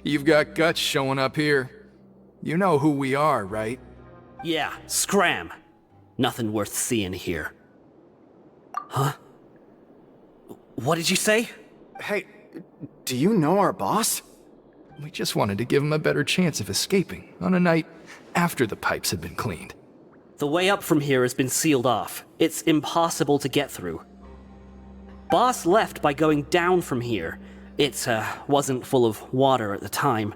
You've got guts showing up here. You know who we are, right? Yeah, scram. Nothing worth seeing here. Huh? What did you say? Hey, do you know our boss? We just wanted to give him a better chance of escaping on a night after the pipes had been cleaned. The way up from here has been sealed off. It's impossible to get through. Boss left by going down from here. It wasn't full of water at the time.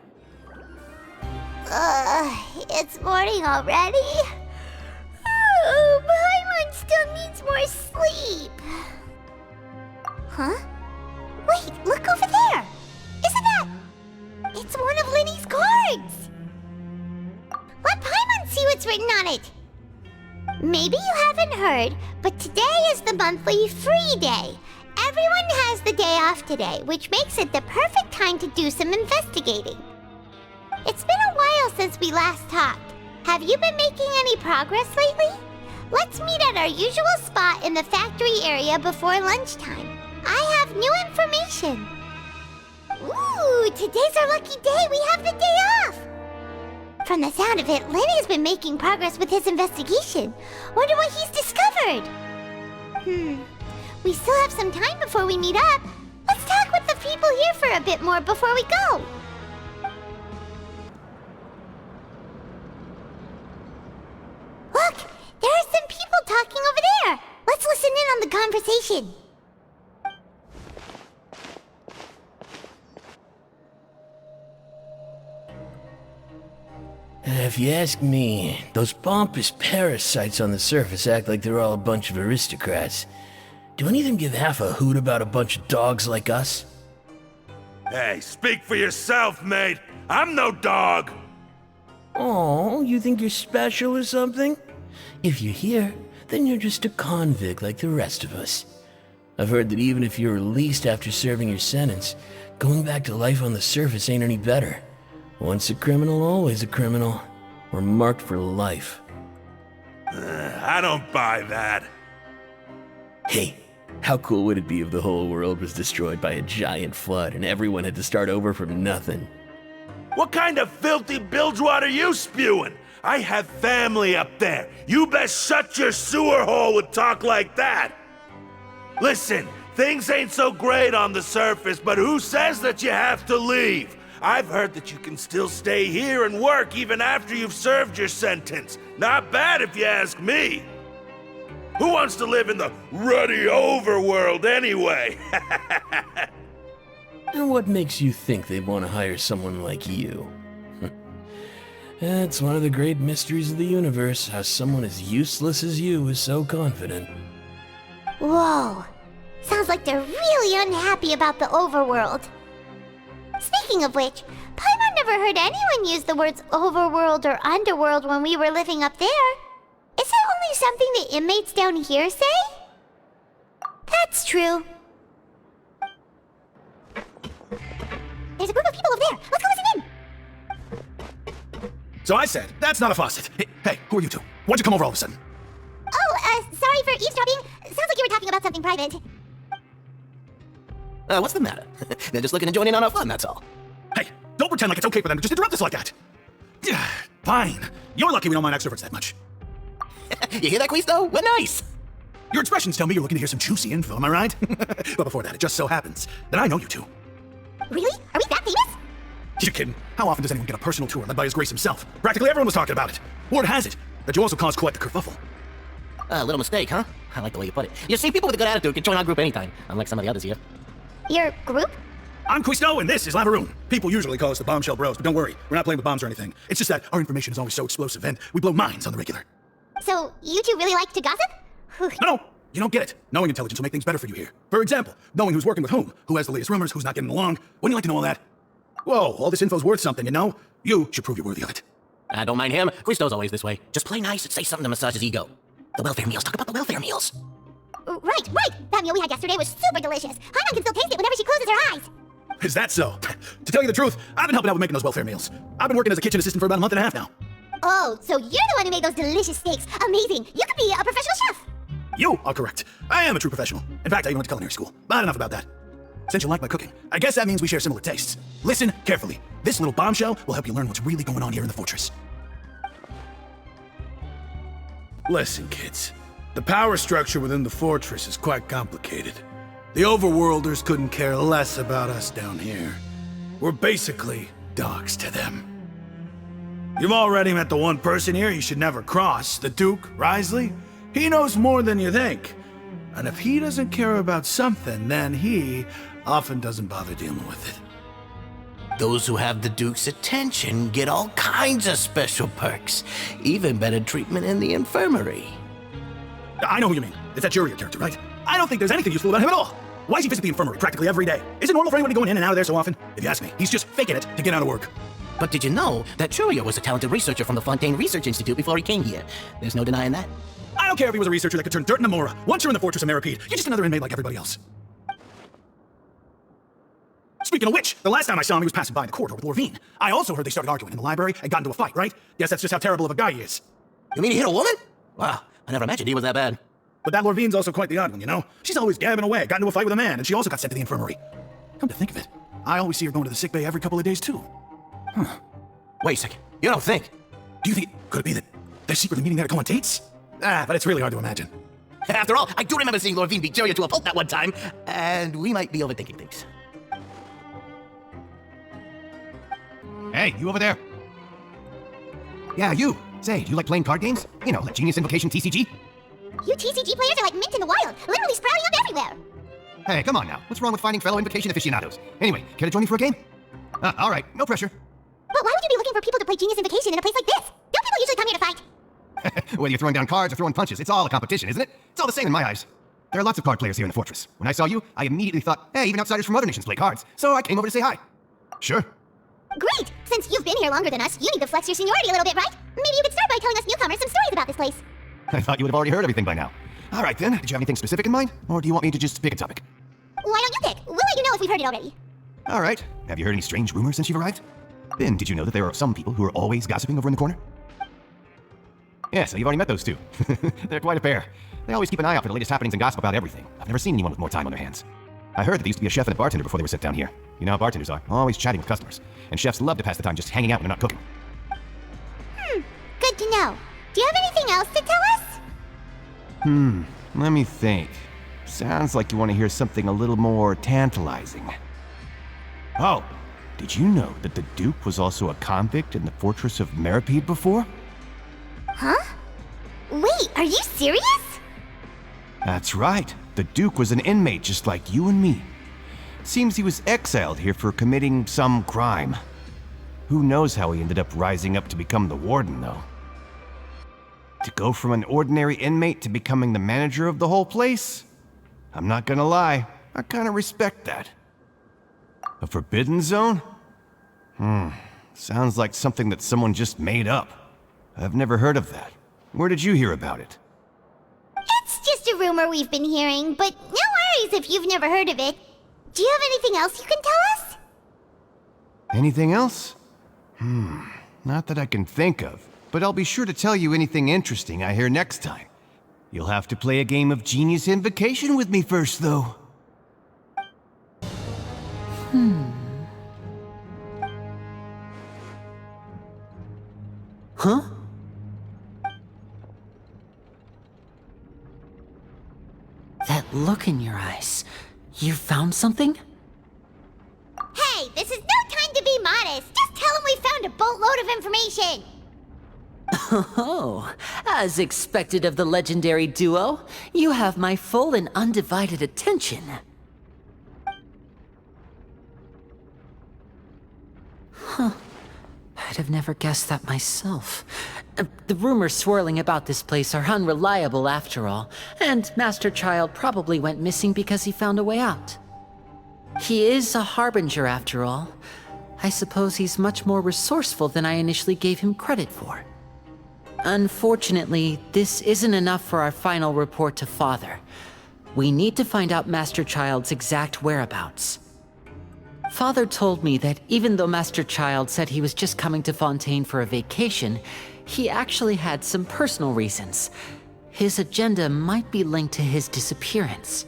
It's morning already? Oh, Paimon still needs more sleep. Huh? Wait, look over there! Isn't that... It's one of Linny's cards! Let Paimon see what's written on it! Maybe you haven't heard, but today is the monthly free day. Everyone has the day off today, which makes it the perfect time to do some investigating. It's been a while since we last talked. Have you been making any progress lately? Let's meet at our usual spot in the factory area before lunchtime. I have new information. Ooh, today's our lucky day. We have the day off. From the sound of it, Lenny's been making progress with his investigation. Wonder what he's discovered. We still have some time before we meet up. Let's talk with the people here for a bit more before we go. Look, there are some people talking over there. Let's listen in on the conversation. If you ask me, those pompous parasites on the surface act like they're all a bunch of aristocrats. Do any of them give half a hoot about a bunch of dogs like us? Hey, speak for yourself, mate. I'm no dog. Oh, you think you're special or something? If you're here, then you're just a convict like the rest of us. I've heard that even if you're released after serving your sentence, going back to life on the surface ain't any better. Once a criminal, always a criminal. We're marked for life. I don't buy that. Hey, how cool would it be if the whole world was destroyed by a giant flood and everyone had to start over from nothing? What kind of filthy bilgewater are you spewing? I have family up there. You best shut your sewer hole with talk like that. Listen, things ain't so great on the surface, but who says that you have to leave? I've heard that you can still stay here and work even after you've served your sentence. Not bad if you ask me. Who wants to live in the ruddy overworld anyway? And what makes you think they'd want to hire someone like you? It's one of the great mysteries of the universe, how someone as useless as you is so confident. Whoa. Sounds like they're really unhappy about the overworld. Speaking of which, Paimon never heard anyone use the words overworld or underworld when we were living up there. Is it only something the inmates down here say? That's true. There's a group of people over there. Let's go listen in. So I said, that's not a faucet. Hey, who are you two? Why'd you come over all of a sudden? Oh, sorry for eavesdropping. Sounds like you were talking about something private. What's the matter? They're just looking to join in on our fun, that's all. Hey, don't pretend like it's okay for them to just interrupt us like that. Fine. You're lucky we don't mind extroverts that much. You hear that, Quisto? We're nice! Your expressions tell me you're looking to hear some juicy info, am I right? But before that, it just so happens that I know you two. Really? Are we that famous? You're kidding. How often does anyone get a personal tour led by His Grace himself? Practically everyone was talking about it. Word has it that you also caused quite the kerfuffle. A little mistake, huh? I like the way you put it. You see, people with a good attitude can join our group anytime, unlike some of the others here. Your group? I'm Quisto, and this is Lavaroon. People usually call us the Bombshell Bros, but don't worry, we're not playing with bombs or anything. It's just that our information is always so explosive, and we blow minds on the regular. So, you two really like to gossip? No, you don't get it. Knowing intelligence will make things better for you here. For example, knowing who's working with whom, who has the latest rumors, who's not getting along. Wouldn't you like to know all that? Whoa, all this info's worth something, you know? You should prove you're worthy of it. I don't mind him. Quisto's always this way. Just play nice and say something to massage his ego. The welfare meals. Talk about the welfare meals. Right. That meal we had yesterday was super delicious. Paimon can still taste it whenever she closes her eyes. Is that so? To tell you the truth, I've been helping out with making those welfare meals. I've been working as a kitchen assistant for about a month and a half now. Oh, so you're the one who made those delicious steaks. Amazing. You could be a professional chef. You are correct. I am a true professional. In fact, I even went to culinary school. But enough about that. Since you like my cooking, I guess that means we share similar tastes. Listen carefully. This little bombshell will help you learn what's really going on here in the fortress. Listen, kids. The power structure within the fortress is quite complicated. The overworlders couldn't care less about us down here. We're basically dogs to them. You've already met the one person here you should never cross, the Duke, Wriothesley. He knows more than you think. And if he doesn't care about something, then he often doesn't bother dealing with it. Those who have the Duke's attention get all kinds of special perks, even better treatment in the infirmary. I know who you mean. It's that Juria character, right? I don't think there's anything useful about him at all. Why does he visit the infirmary practically every day? Is it normal for anyone to go in and out of there so often? If you ask me, he's just faking it to get out of work. But did you know that Churio was a talented researcher from the Fontaine Research Institute before he came here? There's no denying that. I don't care if he was a researcher that could turn dirt into Mora. Once you're in the Fortress of Meripede, you're just another inmate like everybody else. Speaking of which, the last time I saw him, he was passing by the corridor with Lorvine. I also heard they started arguing in the library and got into a fight, right? Guess that's just how terrible of a guy he is. You mean he hit a woman? Wow, I never imagined he was that bad. But that Lorvine's also quite the odd one, you know? She's always gabbing away, got into a fight with a man, and she also got sent to the infirmary. Come to think of it, I always see her going to the sickbay every couple of days, too. Huh. Wait a second, you don't think? Do you think, could it be that they're secretly meeting there to go on dates? But it's really hard to imagine. After all, I do remember seeing Lorvine beat Churio to a pulp that one time, and we might be overthinking things. Hey, you over there? Yeah, you. Say, do you like playing card games? You know, like Genius Invocation TCG? You TCG players are like mint in the wild, literally sprouting up everywhere. Hey, come on now. What's wrong with finding fellow Invocation aficionados? Anyway, care to join me for a game? All right, no pressure. But why would you be looking for people to play Genius Invocation in a place like this? Don't people usually come here to fight? Whether you're throwing down cards or throwing punches, it's all a competition, isn't it? It's all the same in my eyes. There are lots of card players here in the fortress. When I saw you, I immediately thought, hey, even outsiders from other nations play cards. So I came over to say hi. Sure. Great! Since you've been here longer than us, you need to flex your seniority a little bit, right? Maybe you could start by telling us newcomers some stories about this place. I thought you would have already heard everything by now. All right then, did you have anything specific in mind? Or do you want me to just pick a topic? Why don't you pick? We'll let you know if we've heard it already. All right. Have you heard any strange rumors since you've arrived? Ben, did you know that there are some people who are always gossiping over in the corner? Yeah, so you've already met those two. They're quite a pair. They always keep an eye out for the latest happenings and gossip about everything. I've never seen anyone with more time on their hands. I heard that there used to be a chef and a bartender before they were sent down here. You know how bartenders are, always chatting with customers. And chefs love to pass the time just hanging out when they're not cooking. Good to know. Do you have anything else to tell us? Let me think. Sounds like you want to hear something a little more tantalizing. Oh, did you know that the Duke was also a convict in the Fortress of Meripede before? Huh? Wait, are you serious? That's right. The Duke was an inmate just like you and me. Seems he was exiled here for committing some crime. Who knows how he ended up rising up to become the warden, though. To go from an ordinary inmate to becoming the manager of the whole place? I'm not gonna lie, I kinda respect that. A forbidden zone? Sounds like something that someone just made up. I've never heard of that. Where did you hear about it? It's just a rumor we've been hearing, but no worries if you've never heard of it. Do you have anything else you can tell us? Anything else? Not that I can think of, but I'll be sure to tell you anything interesting I hear next time. You'll have to play a game of Genius Invocation with me first, though. Huh? That look in your eyes. You found something? Hey, this is no time to be modest. Just tell him we found a boatload of information. Oh, as expected of the legendary duo, you have my full and undivided attention. I'd have never guessed that myself. The rumors swirling about this place are unreliable after all, and Master Child probably went missing because he found a way out. He is a harbinger after all. I suppose he's much more resourceful than I initially gave him credit for. Unfortunately, this isn't enough for our final report to Father. We need to find out Master Child's exact whereabouts. Father told me that even though Master Child said he was just coming to Fontaine for a vacation, he actually had some personal reasons. His agenda might be linked to his disappearance.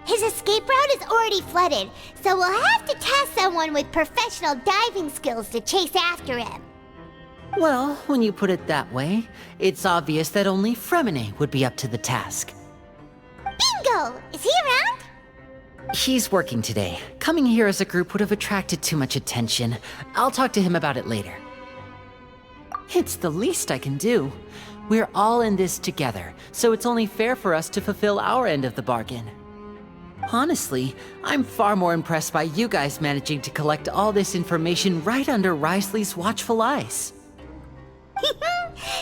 His escape route is already flooded, so we'll have to task someone with professional diving skills to chase after him. Well, when you put it that way, it's obvious that only Fremine would be up to the task. Bingo! Is he around? He's working today. Coming here as a group would have attracted too much attention. I'll talk to him about it later. It's the least I can do. We're all in this together, so it's only fair for us to fulfill our end of the bargain. Honestly, I'm far more impressed by you guys managing to collect all this information right under Wriothesley's watchful eyes.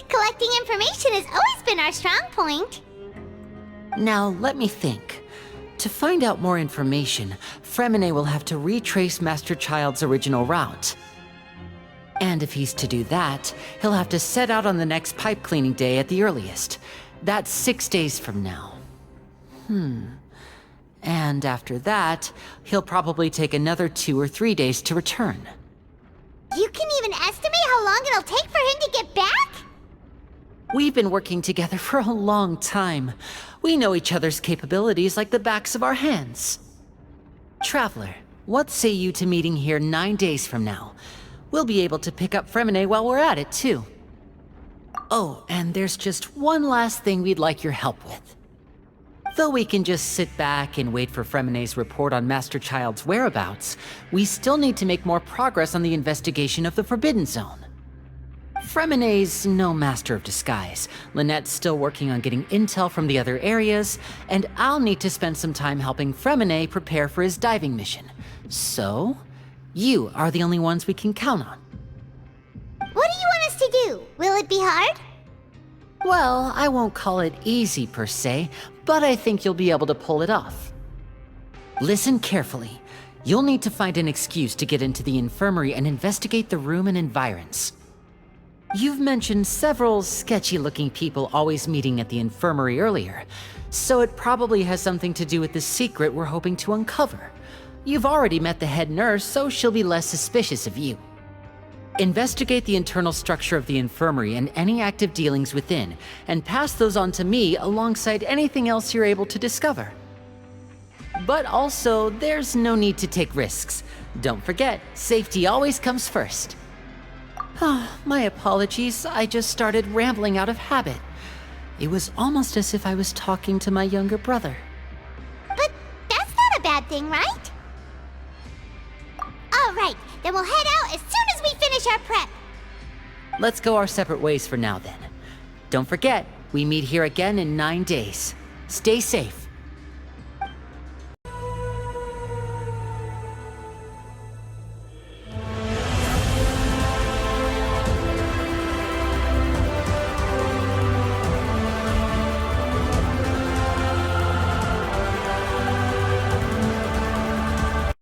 Collecting information has always been our strong point. Now, let me think. To find out more information, Fremine will have to retrace Master Child's original route. And if he's to do that, he'll have to set out on the next pipe cleaning day at the earliest. That's 6 days from now. And after that, he'll probably take another 2 or 3 days to return. You can even estimate how long it'll take for him to get back? We've been working together for a long time. We know each other's capabilities like the backs of our hands. Traveler, what say you to meeting here 9 days from now? We'll be able to pick up Fremine while we're at it, too. Oh, and there's just one last thing we'd like your help with. Though we can just sit back and wait for Fremine's report on Master Child's whereabouts, we still need to make more progress on the investigation of the Forbidden Zone. Fremine's no master of disguise, Lynette's still working on getting intel from the other areas, and I'll need to spend some time helping Fremine prepare for his diving mission. So, you are the only ones we can count on. What do you want us to do? Will it be hard? Well, I won't call it easy per se, but I think you'll be able to pull it off. Listen carefully. You'll need to find an excuse to get into the infirmary and investigate the room and environs. You've mentioned several sketchy-looking people always meeting at the infirmary earlier, so it probably has something to do with the secret we're hoping to uncover. You've already met the head nurse, so she'll be less suspicious of you. Investigate the internal structure of the infirmary and any active dealings within, and pass those on to me alongside anything else you're able to discover. But also, there's no need to take risks. Don't forget, safety always comes first. My apologies, I just started rambling out of habit. It was almost as if I was talking to my younger brother. But that's not a bad thing, right? All right, then we'll head out as soon as we finish our prep. Let's go our separate ways for now then. Don't forget, we meet here again in 9 days. Stay safe.